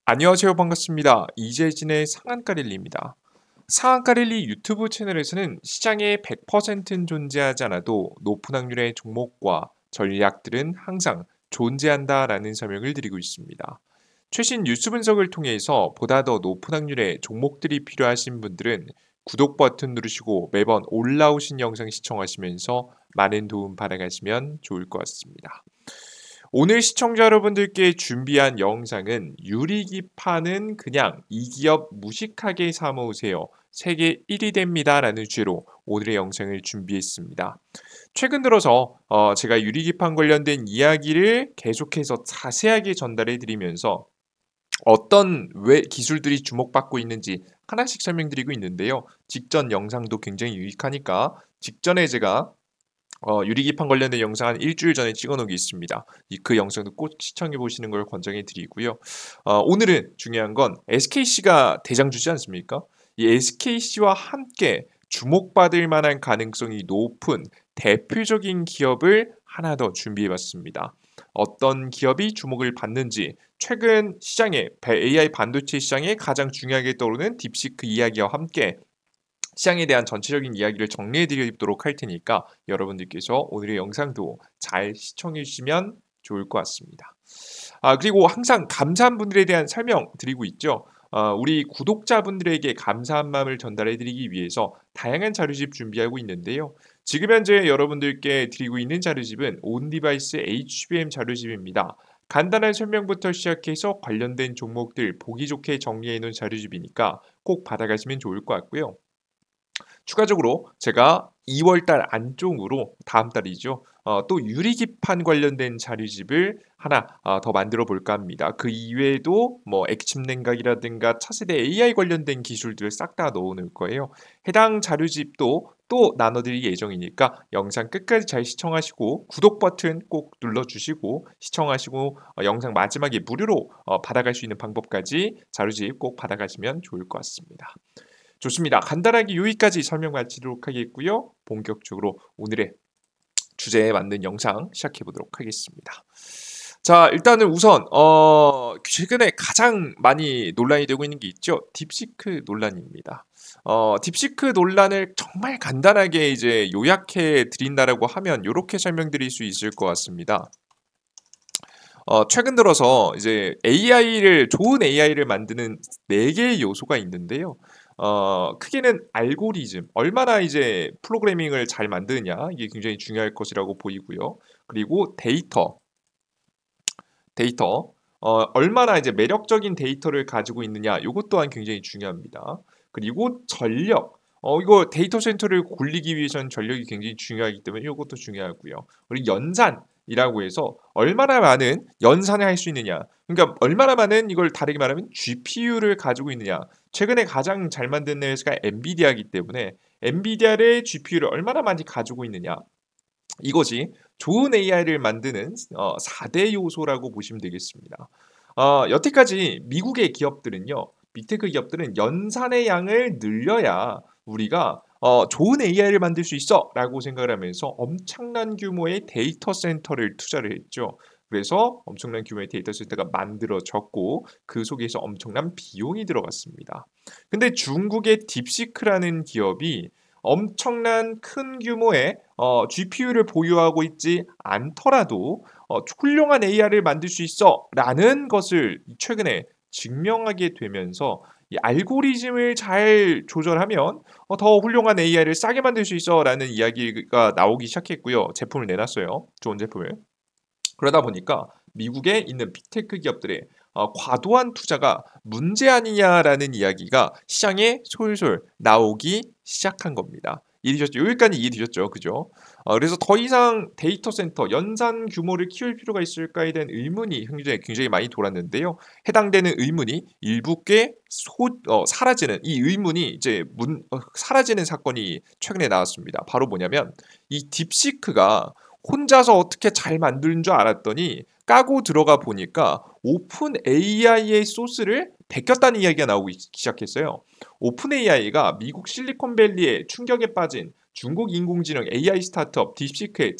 안녕하세요. 반갑습니다. 이재진의 상한가릴리입니다. 상한가릴리 유튜브 채널에서는 시장에 100%는 존재하지 않아도 높은 확률의 종목과 전략들은 항상 존재한다라는 설명을 드리고 있습니다. 최신 뉴스 분석을 통해서 보다 더 높은 확률의 종목들이 필요하신 분들은 구독 버튼 누르시고 매번 올라오신 영상 시청하시면서 많은 도움 받아가시면 좋을 것 같습니다. 오늘 시청자 여러분들께 준비한 영상은 유리기판은 그냥 이 기업 무식하게 사모으세요. 세계 1위 됩니다. 라는 주제로 오늘의 영상을 준비했습니다. 최근 들어서 제가 유리기판 관련된 이야기를 계속해서 자세하게 전달해 드리면서 어떤 왜 기술들이 주목받고 있는지 하나씩 설명드리고 있는데요. 직전 영상도 굉장히 유익하니까 직전에 제가 유리기판 관련된 영상 한 일주일 전에 찍어 놓은 게 있습니다. 그 영상도 꼭 시청해 보시는 걸 권장해 드리고요. 오늘은 중요한 건 SKC가 대장주지 않습니까? 이 SKC와 함께 주목받을 만한 가능성이 높은 대표적인 기업을 하나 더 준비해 봤습니다. 어떤 기업이 주목을 받는지 최근 시장에 AI 반도체 시장에 가장 중요하게 떠오르는 딥시크 이야기와 함께 시장에 대한 전체적인 이야기를 정리해 드리도록 할 테니까 여러분들께서 오늘의 영상도 잘 시청해 주시면 좋을 것 같습니다. 그리고 항상 감사한 분들에 대한 설명 드리고 있죠. 우리 구독자분들에게 감사한 마음을 전달해 드리기 위해서 다양한 자료집 준비하고 있는데요. 지금 현재 여러분들께 드리고 있는 자료집은 온디바이스 HBM 자료집입니다. 간단한 설명부터 시작해서 관련된 종목들 보기 좋게 정리해 놓은 자료집이니까 꼭 받아가시면 좋을 것 같고요. 추가적으로 제가 2월달 안쪽으로 다음 달이죠. 또 유리기판 관련된 자료집을 하나 더 만들어 볼까 합니다. 그 이외에도 뭐 액침 냉각이라든가 차세대 AI 관련된 기술들을 싹 다 넣어 놓을 거예요. 해당 자료집도 또 나눠드릴 예정이니까 영상 끝까지 잘 시청하시고 구독 버튼 꼭 눌러주시고 시청하시고 영상 마지막에 무료로 받아갈 수 있는 방법까지 자료집 꼭 받아가시면 좋을 것 같습니다. 좋습니다. 간단하게 여기까지 설명 마치도록 하겠고요. 본격적으로 오늘의 주제에 맞는 영상 시작해 보도록 하겠습니다. 자, 일단은 우선 최근에 가장 많이 논란이 되고 있는 게 있죠. 딥시크 논란입니다. 딥시크 논란을 정말 간단하게 이제 요약해 드린다라고 하면 이렇게 설명드릴 수 있을 것 같습니다. 최근 들어서 이제 좋은 AI를 만드는 네 개의 요소가 있는데요. 크게는 알고리즘, 얼마나 이제 프로그래밍을 잘 만드느냐, 이게 굉장히 중요할 것이라고 보이고요. 그리고 데이터, 얼마나 이제 매력적인 데이터를 가지고 있느냐, 이것 또한 굉장히 중요합니다. 그리고 전력, 이거 데이터 센터를 굴리기 위해서는 전력이 굉장히 중요하기 때문에 이것도 중요하고요. 그리고 연산이라고 해서 얼마나 많은 연산을 할 수 있느냐, 그러니까 얼마나 많은 이걸 다르게 말하면 GPU를 가지고 있느냐. 최근에 가장 잘 만든 회사가 엔비디아이기 때문에 엔비디아의 GPU를 얼마나 많이 가지고 있느냐. 이것이 좋은 AI를 만드는 4대 요소라고 보시면 되겠습니다. 여태까지 미국의 기업들은요. 빅테크 기업들은 연산의 양을 늘려야 우리가 좋은 AI를 만들 수 있어 라고 생각을 하면서 엄청난 규모의 데이터 센터를 투자를 했죠. 그래서 엄청난 규모의 데이터 센터가 만들어졌고 그 속에서 엄청난 비용이 들어갔습니다. 근데 중국의 딥시크라는 기업이 엄청난 큰 규모의 GPU를 보유하고 있지 않더라도 훌륭한 AI를 만들 수 있어라는 것을 최근에 증명하게 되면서 이 알고리즘을 잘 조절하면 더 훌륭한 AI를 싸게 만들 수 있어라는 이야기가 나오기 시작했고요. 제품을 내놨어요. 좋은 제품을. 그러다 보니까 미국에 있는 빅테크 기업들의 과도한 투자가 문제 아니냐라는 이야기가 시장에 솔솔 나오기 시작한 겁니다. 이해되셨죠? 여기까지 이해되셨죠? 그죠? 그래서 더 이상 데이터 센터 연산 규모를 키울 필요가 있을까에 대한 의문이 굉장히 많이 돌았는데요. 해당되는 의문이 일부 꽤 사라지는 이 의문이 이제 사라지는 사건이 최근에 나왔습니다. 바로 뭐냐면 이 딥시크가 혼자서 어떻게 잘 만드는 줄 알았더니 까고 들어가 보니까 오픈 AI의 소스를 베꼈다는 이야기가 나오기 시작했어요. 오픈 AI가 미국 실리콘밸리에 충격에 빠진 중국 인공지능 AI 스타트업 딥시크의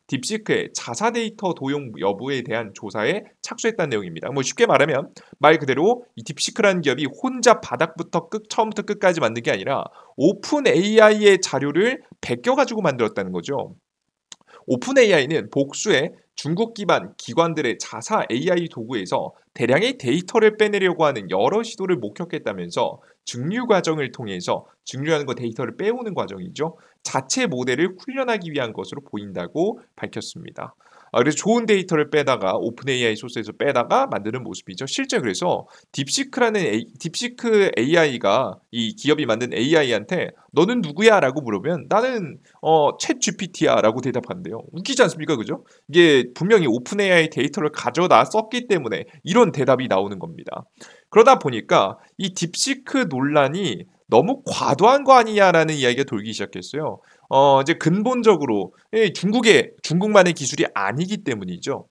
딥시크의 자사 데이터 도용 여부에 대한 조사에 착수했다는 내용입니다. 뭐 쉽게 말하면 말 그대로 이 딥시크라는 기업이 혼자 바닥부터 처음부터 끝까지 만든 게 아니라 오픈 AI의 자료를 베껴가지고 만들었다는 거죠. 오픈 AI는 복수의 중국 기반 기관들의 자사 AI 도구에서 대량의 데이터를 빼내려고 하는 여러 시도를 목격했다면서 증류 과정을 통해서 증류하는 거 데이터를 빼오는 과정이죠. 자체 모델을 훈련하기 위한 것으로 보인다고 밝혔습니다. 그래서 좋은 데이터를 빼다가 오픈 AI 소스에서 빼다가 만드는 모습이죠. 실제 그래서 딥시크 AI가 이 기업이 만든 AI한테 너는 누구야? 라고 물으면 나는 챗 GPT야 라고 대답한대요. 웃기지 않습니까? 그죠? 이게 분명히 오픈 AI 데이터를 가져다 썼기 때문에 이런 대답이 나오는 겁니다. 그러다 보니까 이 딥시크 논란이 너무 과도한 거 아니냐라는 이야기가 돌기 시작했어요. 이제 근본적으로 중국만의 기술이 아니기 때문이죠.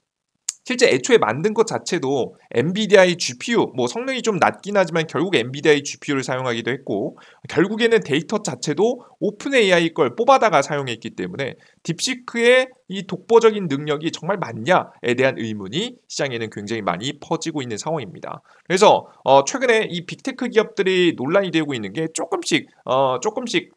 실제 애초에 만든 것 자체도 엔비디아의 GPU, 뭐 성능이 좀 낮긴 하지만 결국 엔비디아의 GPU를 사용하기도 했고 결국에는 데이터 자체도 오픈 AI 걸 뽑아다가 사용했기 때문에 딥시크의 이 독보적인 능력이 정말 맞냐에 대한 의문이 시장에는 굉장히 많이 퍼지고 있는 상황입니다. 그래서 최근에 이 빅테크 기업들이 논란이 되고 있는 게 조금씩 조금씩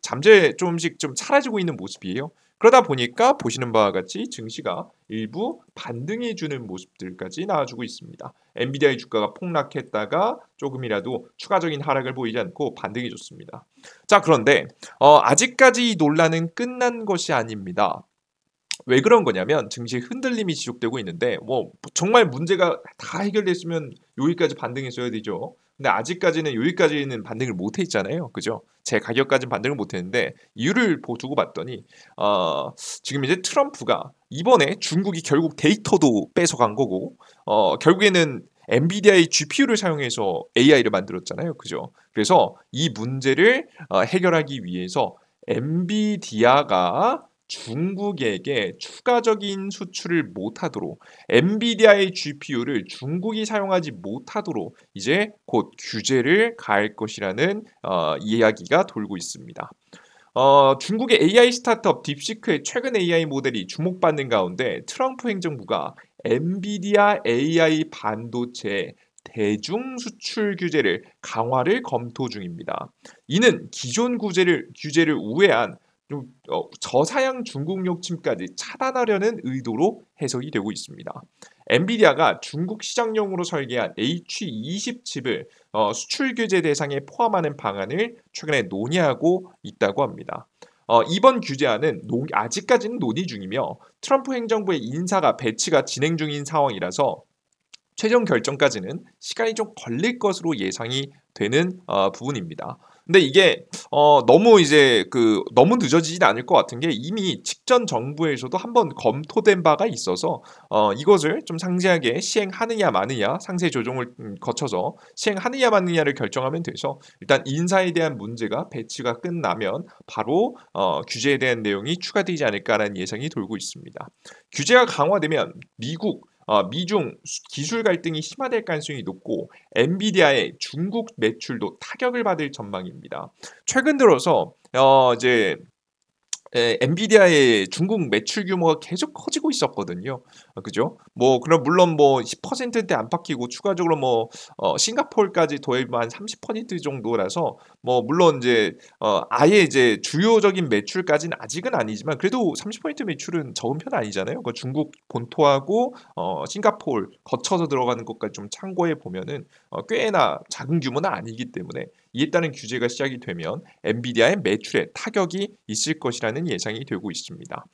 좀 사라지고 있는 모습이에요. 그러다 보니까 보시는 바와 같이 증시가 일부 반등해주는 모습들까지 나와주고 있습니다. 엔비디아의 주가가 폭락했다가 조금이라도 추가적인 하락을 보이지 않고 반등해줬습니다. 자, 그런데 아직까지 이 논란은 끝난 것이 아닙니다. 왜 그런 거냐면 증시 흔들림이 지속되고 있는데 뭐 정말 문제가 다 해결됐으면 여기까지 반등했어야 되죠. 근데 아직까지는 여기까지는 반등을 못 했잖아요. 그죠? 제 가격까지는 반등을 못 했는데 이유를 두고 봤더니 지금 이제 트럼프가 이번에 중국이 결국 데이터도 뺏어간 거고 결국에는 엔비디아의 GPU를 사용해서 AI를 만들었잖아요. 그죠? 그래서 이 문제를 해결하기 위해서 엔비디아가 중국에게 추가적인 수출을 못하도록 엔비디아의 GPU를 중국이 사용하지 못하도록 이제 곧 규제를 가할 것이라는 이야기가 돌고 있습니다. 중국의 AI 스타트업 딥시크의 최근 AI 모델이 주목받는 가운데 트럼프 행정부가 엔비디아 AI 반도체 대중 수출 규제를 강화를 검토 중입니다. 이는 기존 규제를 우회한 저사양 중국 욕심까지 차단하려는 의도로 해석이 되고 있습니다. 엔비디아가 중국 시장용으로 설계한 H20 칩을 수출 규제 대상에 포함하는 방안을 최근에 논의하고 있다고 합니다. 이번 규제안은 아직까지는 논의 중이며 트럼프 행정부의 인사가 배치가 진행 중인 상황이라서 최종 결정까지는 시간이 좀 걸릴 것으로 예상이 되는 부분입니다. 근데 이게 너무 늦어지진 않을 것 같은 게 이미 직전 정부에서도 한번 검토된 바가 있어서 이것을 좀 상세하게 시행하느냐 마느냐 상세 조정을 거쳐서 시행하느냐 마느냐를 결정하면 돼서 일단 인사에 대한 문제가 배치가 끝나면 바로 규제에 대한 내용이 추가되지 않을까라는 예상이 돌고 있습니다. 규제가 강화되면 미중 기술 갈등이 심화될 가능성이 높고 엔비디아의 중국 매출도 타격을 받을 전망입니다. 최근 들어서 이제 엔비디아의 중국 매출 규모가 계속 커지고 있었거든요. 그죠? 뭐 그럼 물론 뭐 10%대 안팎이고 추가적으로 뭐 싱가포르까지 더해면 한 30% 정도라서 뭐 물론 이제 아예 이제 주요적인 매출까지는 아직은 아니지만 그래도 30% 매출은 적은 편 아니잖아요. 그 중국 본토하고 싱가포르 거쳐서 들어가는 것까지 좀 참고해 보면은 꽤나 작은 규모는 아니기 때문에 이에 따른 규제가 시작이 되면 엔비디아의 매출에 타격이 있을 것이라는 예상이 되고 있습니다.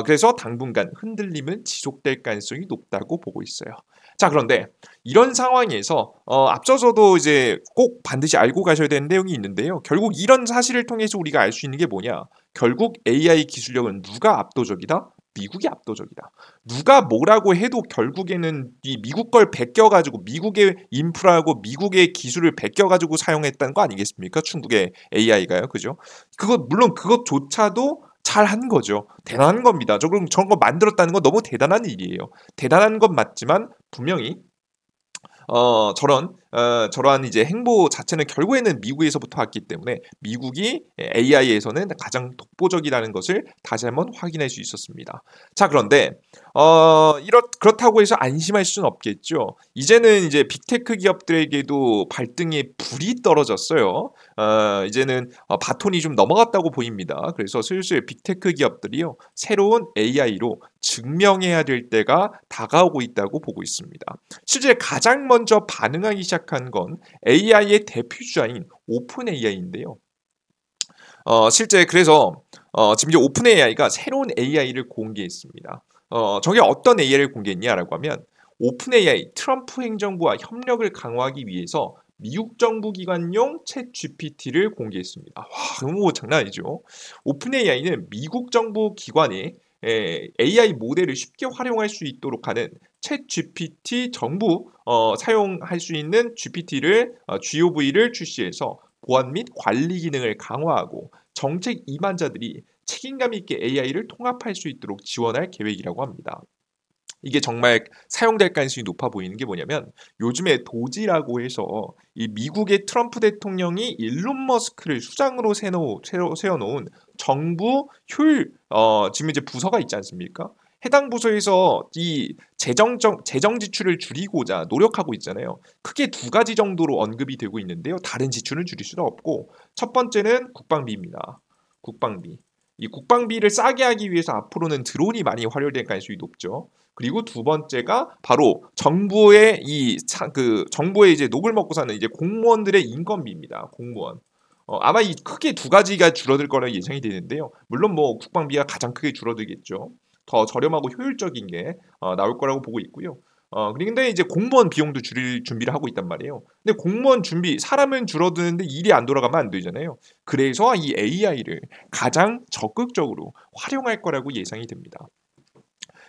그래서 당분간 흔들림은 지속될 가능성이 높다고 보고 있어요. 자, 그런데 이런 상황에서 앞서서도 이제 꼭 반드시 알고 가셔야 되는 내용이 있는데요. 결국 이런 사실을 통해서 우리가 알 수 있는 게 뭐냐? 결국 AI 기술력은 누가 압도적이다? 미국이 압도적이다. 누가 뭐라고 해도 결국에는 이 미국 걸 베껴가지고 미국의 인프라하고 미국의 기술을 베껴가지고 사용했다는 거 아니겠습니까? 중국의 AI가요, 그죠? 물론 그것조차도 잘한 거죠. 대단한 겁니다. 저런 거 만들었다는 건 너무 대단한 일이에요. 대단한 건 맞지만 분명히 저러한 이제 행보 자체는 결국에는 미국에서부터 왔기 때문에 미국이 AI에서는 가장 독보적이라는 것을 다시 한번 확인할 수 있었습니다. 자, 그런데 그렇다고 해서 안심할 수는 없겠죠. 이제는 이제 빅테크 기업들에게도 발등에 불이 떨어졌어요. 이제는 바톤이 좀 넘어갔다고 보입니다. 그래서 슬슬 빅테크 기업들이요, 새로운 AI로 증명해야 될 때가 다가오고 있다고 보고 있습니다. 실제 가장 먼저 반응하기 시작한 건 AI의 대표주자인 오픈 AI인데요. 실제 그래서 지금 이제 오픈 AI가 새로운 AI를 공개했습니다. 저게 어떤 AI를 공개했냐라고 하면 오픈 AI 트럼프 행정부와 협력을 강화하기 위해서 미국 정부 기관용 챗 GPT를 공개했습니다. 와, 너무 장난 아니죠. 오픈 AI는 미국 정부 기관이 AI 모델을 쉽게 활용할 수 있도록 하는 챗 GPT 정부 사용할 수 있는 GPT를 GOV를 출시해서 보안 및 관리 기능을 강화하고 정책 임한자들이 책임감 있게 AI를 통합할 수 있도록 지원할 계획이라고 합니다. 이게 정말 사용될 가능성이 높아 보이는 게 뭐냐면 요즘에 도지라고 해서 이 미국의 트럼프 대통령이 일론 머스크를 수장으로 세워놓은 정부 효율 지금 이제 부서가 있지 않습니까? 해당 부서에서 이 재정 지출을 줄이고자 노력하고 있잖아요. 크게 두 가지 정도로 언급이 되고 있는데요. 다른 지출은 줄일 수는 없고 첫 번째는 국방비입니다. 국방비. 이 국방비를 싸게 하기 위해서 앞으로는 드론이 많이 활용될 가능성이 높죠. 그리고 두 번째가 바로 정부의 정부의 이제 녹을 먹고 사는 이제 공무원들의 인건비입니다. 공무원. 아마 이 크게 두 가지가 줄어들 거라 예상이 되는데요. 물론 뭐 국방비가 가장 크게 줄어들겠죠. 더 저렴하고 효율적인 게 나올 거라고 보고 있고요. 근데 이제 공무원 비용도 줄일 준비를 하고 있단 말이에요. 근데 공무원 준비, 사람은 줄어드는데 일이 안 돌아가면 안 되잖아요. 그래서 이 AI를 가장 적극적으로 활용할 거라고 예상이 됩니다.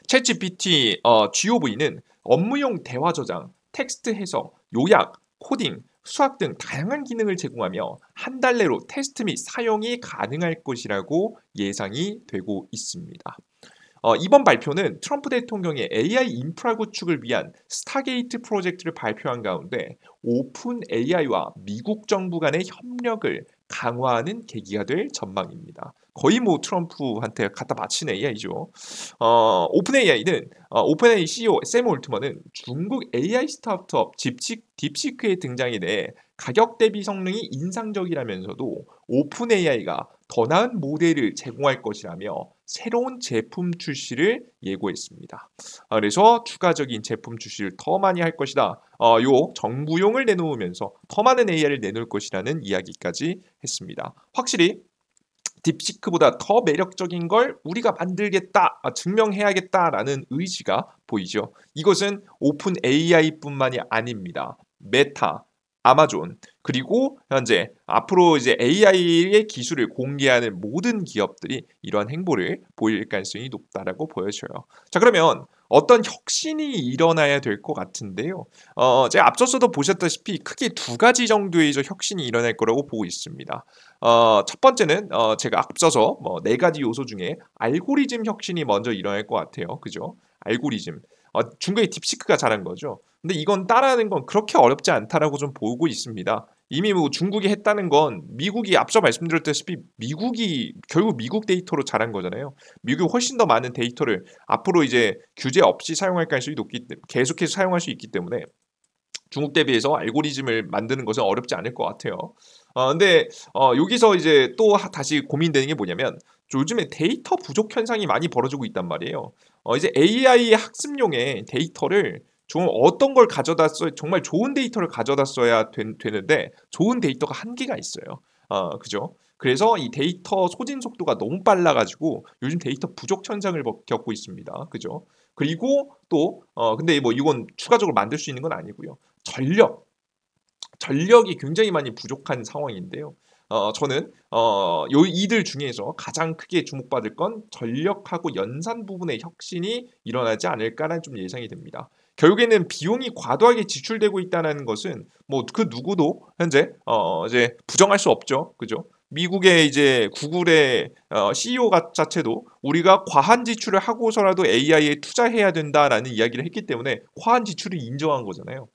챗GPT GOV는 업무용 대화 저장, 텍스트 해석, 요약, 코딩, 수학 등 다양한 기능을 제공하며 한 달 내로 테스트 및 사용이 가능할 것이라고 예상이 되고 있습니다. 이번 발표는 트럼프 대통령의 AI 인프라 구축을 위한 스타게이트 프로젝트를 발표한 가운데 오픈 AI와 미국 정부 간의 협력을 강화하는 계기가 될 전망입니다. 거의 뭐 트럼프한테 갖다 바친 AI죠. 오픈 AI는 오픈 AI CEO 샘 올트먼은 중국 AI 스타트업 딥시크의 등장에 대해 가격 대비 성능이 인상적이라면서도 오픈 AI가 더 나은 모델을 제공할 것이라며 새로운 제품 출시를 예고했습니다. 그래서 추가적인 제품 출시를 더 많이 할 것이다. 요 정부용을 내놓으면서 더 많은 AI를 내놓을 것이라는 이야기까지 했습니다. 확실히 딥시크보다 더 매력적인 걸 우리가 만들겠다, 증명해야겠다라는 의지가 보이죠. 이것은 오픈 AI뿐만이 아닙니다. 메타, 아마존, 그리고 현재 앞으로 이제 AI의 기술을 공개하는 모든 기업들이 이러한 행보를 보일 가능성이 높다라고 보여져요. 자, 그러면 어떤 혁신이 일어나야 될 것 같은데요. 제가 앞서서도 보셨다시피 크게 두 가지 정도의 혁신이 일어날 거라고 보고 있습니다. 첫 번째는 제가 앞서서 네 가지 요소 중에 알고리즘 혁신이 먼저 일어날 것 같아요. 그죠? 알고리즘. 중국의 딥시크가 잘한 거죠. 근데 이건 따라하는 건 그렇게 어렵지 않다라고 좀 보고 있습니다. 이미 뭐 중국이 했다는 건 미국이 앞서 말씀드렸다시피 미국이 결국 미국 데이터로 잘한 거잖아요. 미국이 훨씬 더 많은 데이터를 앞으로 이제 규제 없이 사용할 가능성이 높기 때문에 계속해서 사용할 수 있기 때문에 중국 대비해서 알고리즘을 만드는 것은 어렵지 않을 것 같아요. 근데 여기서 이제 또 다시 고민되는 게 뭐냐면 요즘에 데이터 부족 현상이 많이 벌어지고 있단 말이에요. 이제 AI 학습용의 데이터를 좀 어떤 걸 가져다 써 정말 좋은 데이터를 가져다 써야 되는데 좋은 데이터가 한계가 있어요. 그죠? 그래서 이 데이터 소진 속도가 너무 빨라가지고 요즘 데이터 부족 현상을 겪고 있습니다. 그죠? 그리고 또 근데 뭐 이건 추가적으로 만들 수 있는 건 아니고요. 전력이 굉장히 많이 부족한 상황인데요. 저는 이들 중에서 가장 크게 주목받을 건 전력하고 연산 부분의 혁신이 일어나지 않을까라는 좀 예상이 됩니다. 결국에는 비용이 과도하게 지출되고 있다는 것은 뭐 그 누구도 현재 이제 부정할 수 없죠, 그죠? 미국의 이제 구글의 CEO 자체도 우리가 과한 지출을 하고서라도 AI에 투자해야 된다라는 이야기를 했기 때문에 과한 지출을 인정한 거잖아요.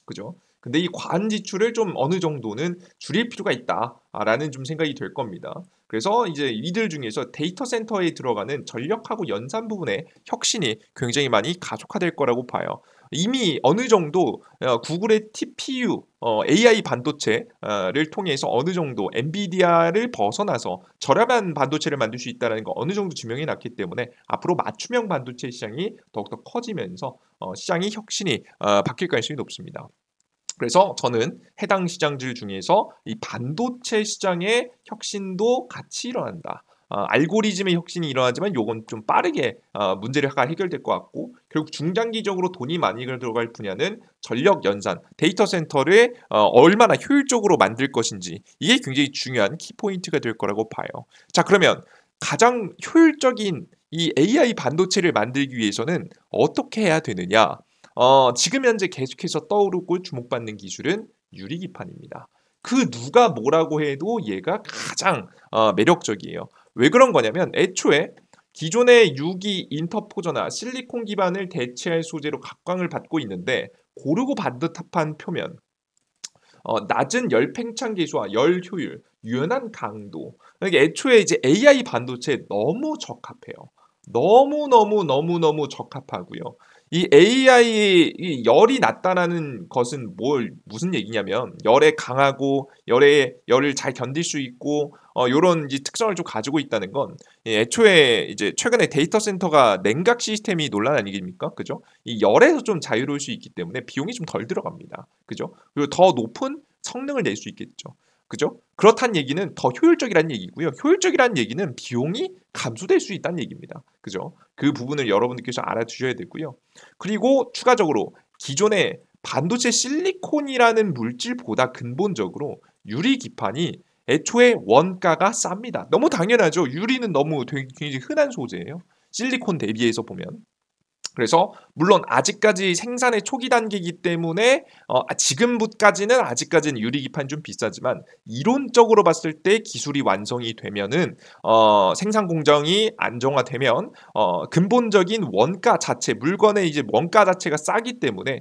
그죠? 근데 이 과한 지출을 좀 어느 정도는 줄일 필요가 있다라는 좀 생각이 될 겁니다. 그래서 이제 이들 중에서 데이터 센터에 들어가는 전력하고 연산 부분의 혁신이 굉장히 많이 가속화될 거라고 봐요. 이미 어느 정도 구글의 TPU, AI 반도체를 통해서 어느 정도 엔비디아를 벗어나서 저렴한 반도체를 만들 수 있다는 거 어느 정도 증명해 놨기 때문에 앞으로 맞춤형 반도체 시장이 더욱더 커지면서 시장이 혁신이 바뀔 가능성이 높습니다. 그래서 저는 해당 시장들 중에서 이 반도체 시장의 혁신도 같이 일어난다. 알고리즘의 혁신이 일어나지만 요건 좀 빠르게 문제가 해결될 것 같고 결국 중장기적으로 돈이 많이 들어갈 분야는 전력 연산, 데이터 센터를 얼마나 효율적으로 만들 것인지 이게 굉장히 중요한 키포인트가 될 거라고 봐요. 자, 그러면 가장 효율적인 이 AI 반도체를 만들기 위해서는 어떻게 해야 되느냐? 지금 현재 계속해서 떠오르고 주목받는 기술은 유리기판입니다. 그 누가 뭐라고 해도 얘가 가장 매력적이에요. 왜 그런 거냐면 애초에 기존의 유기 인터포저나 실리콘 기반을 대체할 소재로 각광을 받고 있는데 고르고 반듯한 표면, 낮은 열 팽창 계수와 열 효율, 유연한 강도. 그러니까 애초에 이제 AI 반도체에 너무 적합해요. 너무 적합하고요. 이 AI 열이 낮다라는 것은 무슨 얘기냐면 열에 강하고 열을 잘 견딜 수 있고 요런 이제 특성을 좀 가지고 있다는 건 애초에 이제 최근에 데이터 센터가 냉각 시스템이 논란 아니겠습니까? 그죠? 이 열에서 좀 자유로울 수 있기 때문에 비용이 좀 덜 들어갑니다. 그죠? 그리고 더 높은 성능을 낼 수 있겠죠. 그죠? 그렇다는 얘기는 더 효율적이라는 얘기고요. 효율적이라는 얘기는 비용이 감소될 수 있다는 얘기입니다. 그죠? 그 부분을 여러분들께서 알아두셔야 되고요. 그리고 추가적으로 기존의 반도체 실리콘이라는 물질보다 근본적으로 유리 기판이 애초에 원가가 쌉니다. 너무 당연하죠. 유리는 너무 굉장히 흔한 소재예요. 실리콘 대비해서 보면. 그래서 물론 아직까지 생산의 초기 단계이기 때문에 지금까지는 아직까지는 유리기판 좀 비싸지만 이론적으로 봤을 때 기술이 완성이 되면은 생산 공정이 안정화되면 근본적인 원가 자체 물건의 이제 원가 자체가 싸기 때문에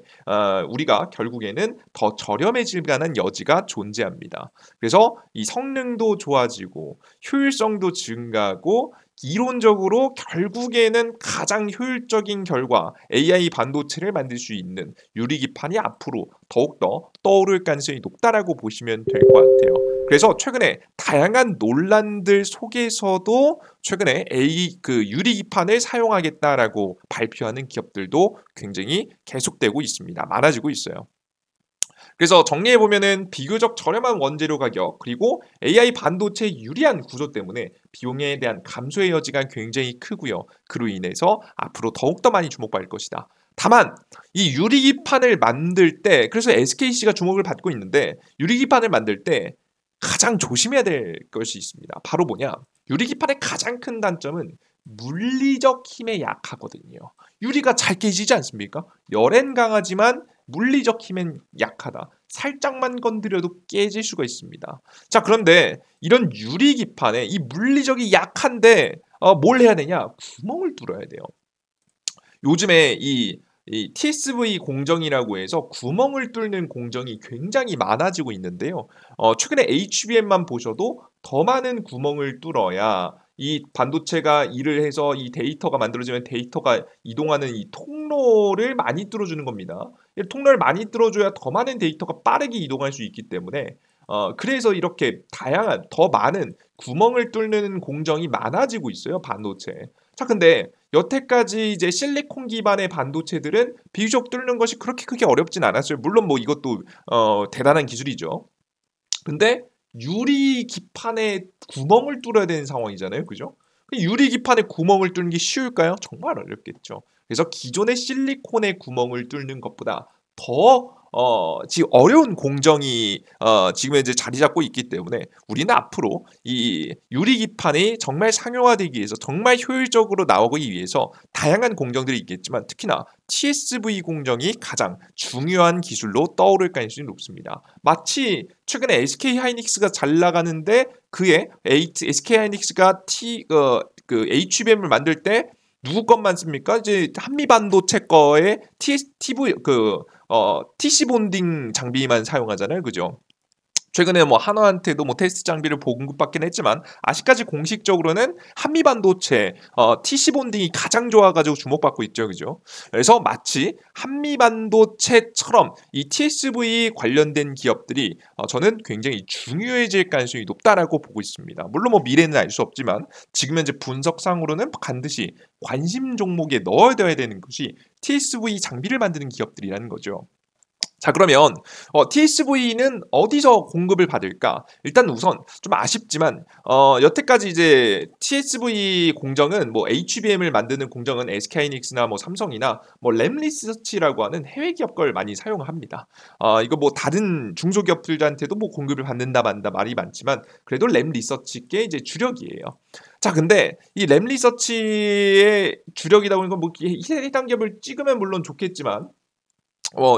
우리가 결국에는 더 저렴해질 만한 여지가 존재합니다. 그래서 이 성능도 좋아지고 효율성도 증가하고 이론적으로 결국에는 가장 효율적인 결과 AI 반도체를 만들 수 있는 유리기판이 앞으로 더욱더 떠오를 가능성이 높다라고 보시면 될 것 같아요. 그래서 최근에 다양한 논란들 속에서도 최근에 유리기판을 사용하겠다라고 발표하는 기업들도 굉장히 계속되고 있습니다. 많아지고 있어요. 그래서 정리해 보면은 비교적 저렴한 원재료 가격 그리고 AI 반도체 유리한 구조 때문에 비용에 대한 감소의 여지가 굉장히 크고요. 그로 인해서 앞으로 더욱더 많이 주목받을 것이다. 다만 이 유리기판을 만들 때 그래서 SKC가 주목을 받고 있는데 유리기판을 만들 때 가장 조심해야 될 것이 있습니다. 바로 뭐냐? 유리기판의 가장 큰 단점은 물리적 힘에 약하거든요. 유리가 잘 깨지지 않습니까? 열엔 강하지만 물리적 힘엔 약하다. 살짝만 건드려도 깨질 수가 있습니다. 자, 그런데 이런 유리기판에 이 물리적이 약한데 뭘 해야 되냐? 구멍을 뚫어야 돼요. 요즘에 이 TSV 공정이라고 해서 구멍을 뚫는 공정이 굉장히 많아지고 있는데요. 최근에 HBM만 보셔도 더 많은 구멍을 뚫어야 이 반도체가 일을 해서 이 데이터가 만들어지면 데이터가 이동하는 이 통로를 많이 뚫어주는 겁니다. 이 통로를 많이 뚫어줘야 더 많은 데이터가 빠르게 이동할 수 있기 때문에 그래서 이렇게 다양한 더 많은 구멍을 뚫는 공정이 많아지고 있어요, 반도체. 자, 근데 여태까지 이제 실리콘 기반의 반도체들은 비교적 뚫는 것이 그렇게 크게 어렵진 않았어요. 물론 뭐 이것도 대단한 기술이죠. 근데 유리 기판에 구멍을 뚫어야 되는 상황이잖아요. 그죠? 유리 기판에 구멍을 뚫는 게 쉬울까요? 정말 어렵겠죠. 그래서 기존의 실리콘에 구멍을 뚫는 것보다 더 지금 어려운 공정이 지금 현재 자리 잡고 있기 때문에 우리는 앞으로 이 유리기판이 정말 상용화되기 위해서 정말 효율적으로 나오기 위해서 다양한 공정들이 있겠지만 특히나 TSV 공정이 가장 중요한 기술로 떠오를 가능성이 높습니다. 마치 최근에 SK 하이닉스가 잘 나가는데 그에 SK 하이닉스가 HBM을 만들 때 누구 것만 씁니까? 이제 한미 반도체 거에 TV TC 본딩 장비만 사용하잖아요. 그죠? 최근에 뭐 한화한테도 뭐 테스트 장비를 보급받긴 했지만 아직까지 공식적으로는 한미 반도체 TC 본딩이 가장 좋아가지고 주목받고 있죠, 그죠? 그래서 마치 한미 반도체처럼 이 TSV 관련된 기업들이 저는 굉장히 중요해질 가능성이 높다라고 보고 있습니다. 물론 뭐 미래는 알 수 없지만 지금 현재 분석상으로는 반드시 관심 종목에 넣어둬야 되는 것이 TSV 장비를 만드는 기업들이라는 거죠. 자, 그러면 TSV는 어디서 공급을 받을까? 일단 우선 좀 아쉽지만 여태까지 이제 TSV 공정은 뭐 HBM을 만드는 공정은 SK하이닉스나 뭐 삼성이나 뭐 램리서치라고 하는 해외 기업 걸 많이 사용합니다. 이거 뭐 다른 중소기업들한테도 뭐 공급을 받는다 만다 말이 많지만 그래도 램리서치께 이제 주력이에요. 자, 근데 이 램리서치의 주력이다 보니까 뭐 해당 기업을 찍으면 물론 좋겠지만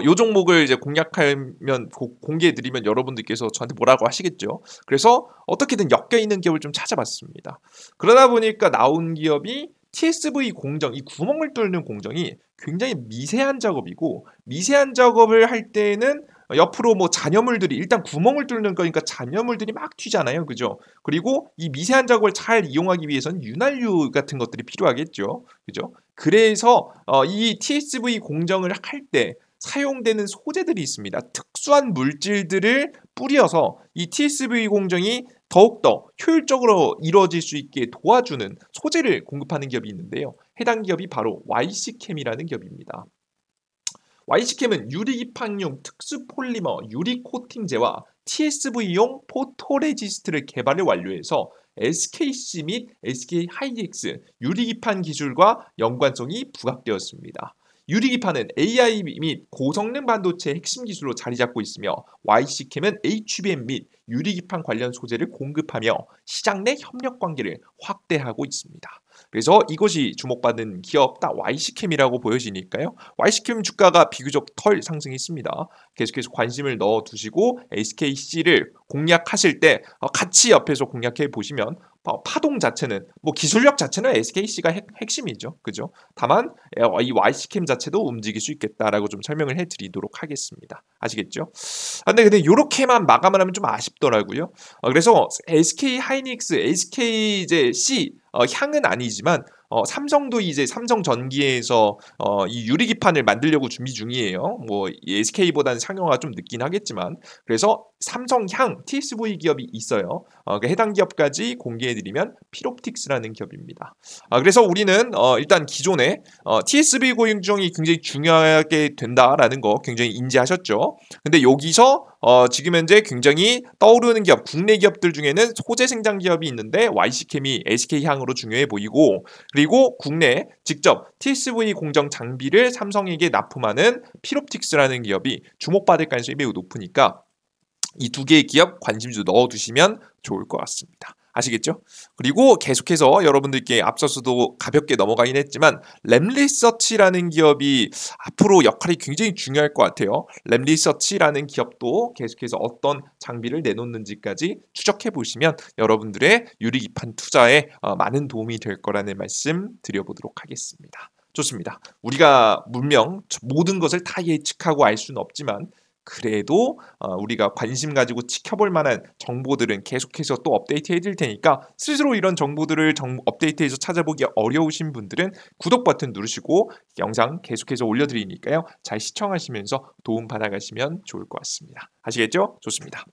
요 종목을 이제 공략하면 공개해드리면 여러분들께서 저한테 뭐라고 하시겠죠. 그래서 어떻게든 엮여있는 기업을 좀 찾아봤습니다. 그러다 보니까 나온 기업이 TSV 공정, 이 구멍을 뚫는 공정이 굉장히 미세한 작업이고 미세한 작업을 할 때는 옆으로 뭐 잔여물들이 일단 구멍을 뚫는 거니까 잔여물들이 막 튀잖아요. 그죠? 그리고 이 미세한 작업을 잘 이용하기 위해서는 윤활유 같은 것들이 필요하겠죠. 그죠? 그래서 이 TSV 공정을 할 때 사용되는 소재들이 있습니다. 특수한 물질들을 뿌려서 이 TSV 공정이 더욱더 효율적으로 이루어질 수 있게 도와주는 소재를 공급하는 기업이 있는데요. 해당 기업이 바로 YC캠이라는 기업입니다. YC캠은 유리기판용 특수 폴리머 유리 코팅제와 TSV용 포토레지스트를 개발을 완료해서 SKC 및 SK하이닉스 유리기판 기술과 연관성이 부각되었습니다. 유리기판은 AI 및 고성능 반도체 핵심 기술로 자리 잡고 있으며 YC캠은 HBM 및 유리기판 관련 소재를 공급하며 시장 내 협력 관계를 확대하고 있습니다. 그래서 이것이 주목받는 기업 딱 YC캠이라고 보여지니까요. YC캠 주가가 비교적 덜 상승했습니다. 계속해서 관심을 넣어두시고 SKC를 공략하실 때 같이 옆에서 공략해 보시면 파동 자체는 뭐 기술력 자체는 SKC가 핵심이죠. 그죠? 다만 이 YC캠 자체도 움직일 수 있겠다라고 좀 설명을 해드리도록 하겠습니다. 아시겠죠? 근데 이렇게만 마감을 하면 좀 아쉽더라고요. 그래서 SK 하이닉스, SK 이제 C 향은 아니지만 삼성도 이제 삼성전기에서 이 유리기판을 만들려고 준비 중이에요. 뭐 SK보다는 상용화가 좀 늦긴 하겠지만 그래서 삼성향 TSV 기업이 있어요. 해당 기업까지 공개해드리면 필옵틱스라는 기업입니다. 그래서 우리는 일단 기존에 TSV 공정이 굉장히 중요하게 된다라는 거 굉장히 인지하셨죠. 근데 여기서 지금 현재 굉장히 떠오르는 기업, 국내 기업들 중에는 소재 생산 기업이 있는데 YC캠이 SK향으로 중요해 보이고 그리고 국내 직접 TSV 공정 장비를 삼성에게 납품하는 필옵틱스라는 기업이 주목받을 가능성이 매우 높으니까 이 두 개의 기업 관심 좀 넣어두시면 좋을 것 같습니다. 아시겠죠? 그리고 계속해서 여러분들께 앞서서도 가볍게 넘어가긴 했지만 램리서치라는 기업이 앞으로 역할이 굉장히 중요할 것 같아요. 램리서치라는 기업도 계속해서 어떤 장비를 내놓는지까지 추적해 보시면 여러분들의 유리기판 투자에 많은 도움이 될 거라는 말씀 드려보도록 하겠습니다. 좋습니다. 우리가 분명 모든 것을 다 예측하고 알 수는 없지만 그래도 우리가 관심 가지고 지켜볼 만한 정보들은 계속해서 또 업데이트 해드릴 테니까 스스로 이런 정보들을 업데이트해서 찾아보기 어려우신 분들은 구독 버튼 누르시고 영상 계속해서 올려드리니까요. 잘 시청하시면서 도움 받아가시면 좋을 것 같습니다. 아시겠죠? 좋습니다.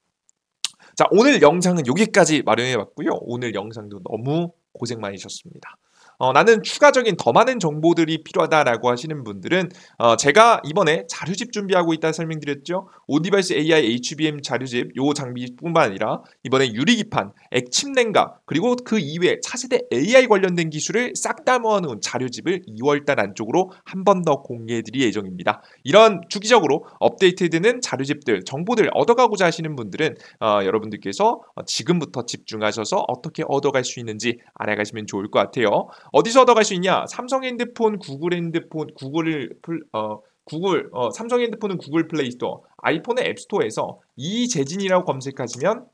자, 오늘 영상은 여기까지 마련해봤고요. 오늘 영상도 너무 고생 많으셨습니다. 나는 추가적인 더 많은 정보들이 필요하다라고 하시는 분들은 제가 이번에 자료집 준비하고 있다 설명드렸죠. 온디바이스 AI HBM 자료집 요 장비뿐만 아니라 이번에 유리기판, 액침 냉각 그리고 그 이외에 차세대 AI 관련된 기술을 싹 다 모아놓은 자료집을 2월달 안쪽으로 한 번 더 공개해드릴 예정입니다. 이런 주기적으로 업데이트되는 자료집들, 정보들 얻어가고자 하시는 분들은 여러분들께서 지금부터 집중하셔서 어떻게 얻어갈 수 있는지 알아가시면 좋을 것 같아요. 어디서 얻어갈 수 있냐? 삼성 핸드폰, 구글 핸드폰, 삼성 핸드폰은 구글 플레이스토어, 아이폰의 앱스토어에서 이재진이라고 검색하시면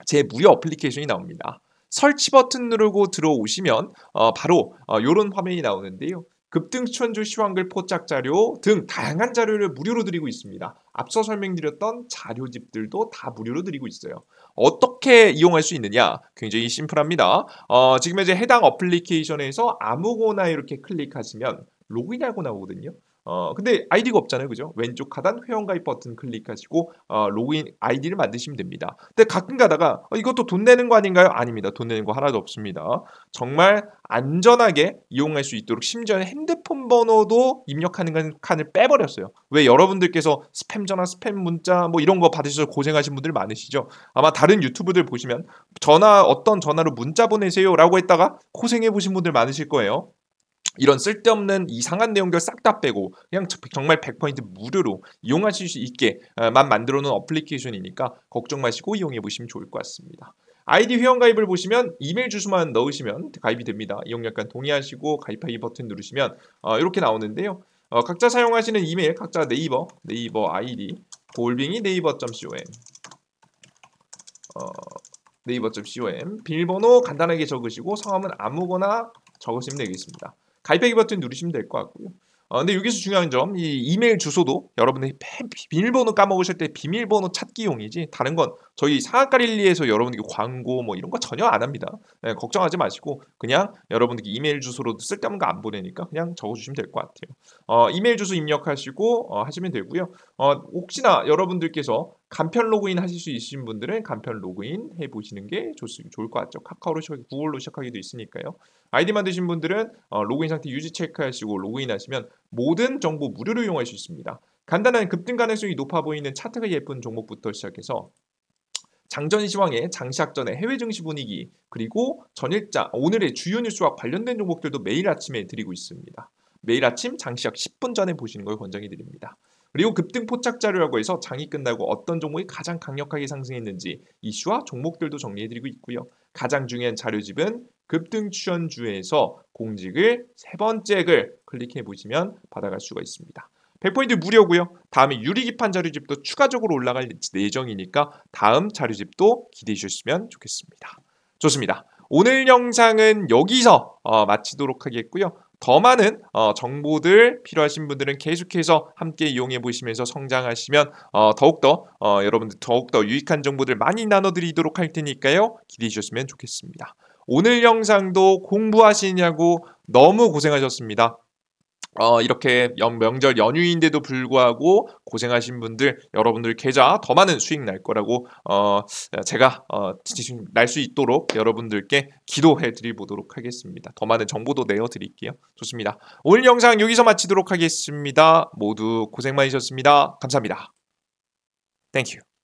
제 무료 어플리케이션이 나옵니다. 설치 버튼 누르고 들어오시면 바로 이런 화면이 나오는데요. 급등 추천주 시황글 포착 자료 등 다양한 자료를 무료로 드리고 있습니다. 앞서 설명드렸던 자료집들도 다 무료로 드리고 있어요. 어떻게 이용할 수 있느냐? 굉장히 심플합니다. 지금 현재 해당 어플리케이션에서 아무거나 이렇게 클릭하시면 로그인하고 나오거든요. 근데 아이디가 없잖아요. 그죠? 왼쪽 하단 회원가입 버튼 클릭하시고 로그인 아이디를 만드시면 됩니다. 근데 가끔 가다가 이것도 돈 내는 거 아닌가요? 아닙니다. 돈 내는 거 하나도 없습니다. 정말 안전하게 이용할 수 있도록 심지어 핸드폰 번호도 입력하는 칸을 빼버렸어요. 왜 여러분들께서 스팸 전화, 스팸 문자 뭐 이런 거 받으셔서 고생하신 분들 많으시죠? 아마 다른 유튜브들 보시면 어떤 전화로 문자 보내세요라고 했다가 고생해 보신 분들 많으실 거예요. 이런 쓸데없는 이상한 내용들 싹 다 빼고 그냥 정말 100% 무료로 이용하실 수 있게만 만들어 놓은 어플리케이션이니까 걱정 마시고 이용해 보시면 좋을 것 같습니다. 아이디 회원 가입을 보시면 이메일 주소만 넣으시면 가입이 됩니다. 이용약관 동의하시고 가입하기 버튼 누르시면 이렇게 나오는데요. 각자 사용하시는 이메일 각자 네이버 아이디 골뱅이 네이버.com 네이버.com 비밀번호 간단하게 적으시고 성함은 아무거나 적으시면 되겠습니다. 가입하기 버튼 누르시면 될 것 같고요. 근데 여기서 중요한 점, 이 이메일 주소도 여러분들이 비밀번호 까먹으실 때 비밀번호 찾기용이지 다른 건 저희 상한가릴리에서 여러분들께 광고 뭐 이런 거 전혀 안 합니다. 네, 걱정하지 마시고 그냥 여러분들께 이메일 주소로도 쓸데없는 거 안 보내니까 그냥 적어주시면 될 것 같아요. 이메일 주소 입력하시고 하시면 되고요. 혹시나 여러분들께서 간편 로그인 하실 수 있으신 분들은 간편 로그인 해보시는 게 좋을 것 같죠. 카카오로 구글로 시작하기도 있으니까요. 아이디 만드신 분들은 로그인 상태 유지 체크하시고 로그인하시면 모든 정보 무료로 이용할 수 있습니다. 간단한 급등 가능성이 높아 보이는 차트가 예쁜 종목부터 시작해서 장전 시황의 장시작 전의 해외 증시 분위기 그리고 전일자 오늘의 주요 뉴스와 관련된 종목들도 매일 아침에 드리고 있습니다. 매일 아침 장시작 10분 전에 보시는 걸 권장해 드립니다. 그리고 급등 포착 자료라고 해서 장이 끝나고 어떤 종목이 가장 강력하게 상승했는지 이슈와 종목들도 정리해드리고 있고요. 가장 중요한 자료집은 급등 추천주에서 공직을 세 번째 글 클릭해 보시면 받아갈 수가 있습니다. 100포인트 무료고요. 다음에 유리기판 자료집도 추가적으로 올라갈 예정이니까 다음 자료집도 기대해 주셨으면 좋겠습니다. 좋습니다. 오늘 영상은 여기서 마치도록 하겠고요. 더 많은 정보들 필요하신 분들은 계속해서 함께 이용해 보시면서 성장하시면 여러분들 더욱더 유익한 정보들 많이 나눠드리도록 할 테니까요. 기대해 주셨으면 좋겠습니다. 오늘 영상도 공부하시냐고 너무 고생하셨습니다. 이렇게 명절 연휴인데도 불구하고 고생하신 분들 여러분들 계좌 더 많은 수익 날 거라고 제가 날 수 있도록 여러분들께 기도해 드리도록 하겠습니다. 더 많은 정보도 내어 드릴게요. 좋습니다. 오늘 영상 여기서 마치도록 하겠습니다. 모두 고생 많으셨습니다. 감사합니다. 땡큐.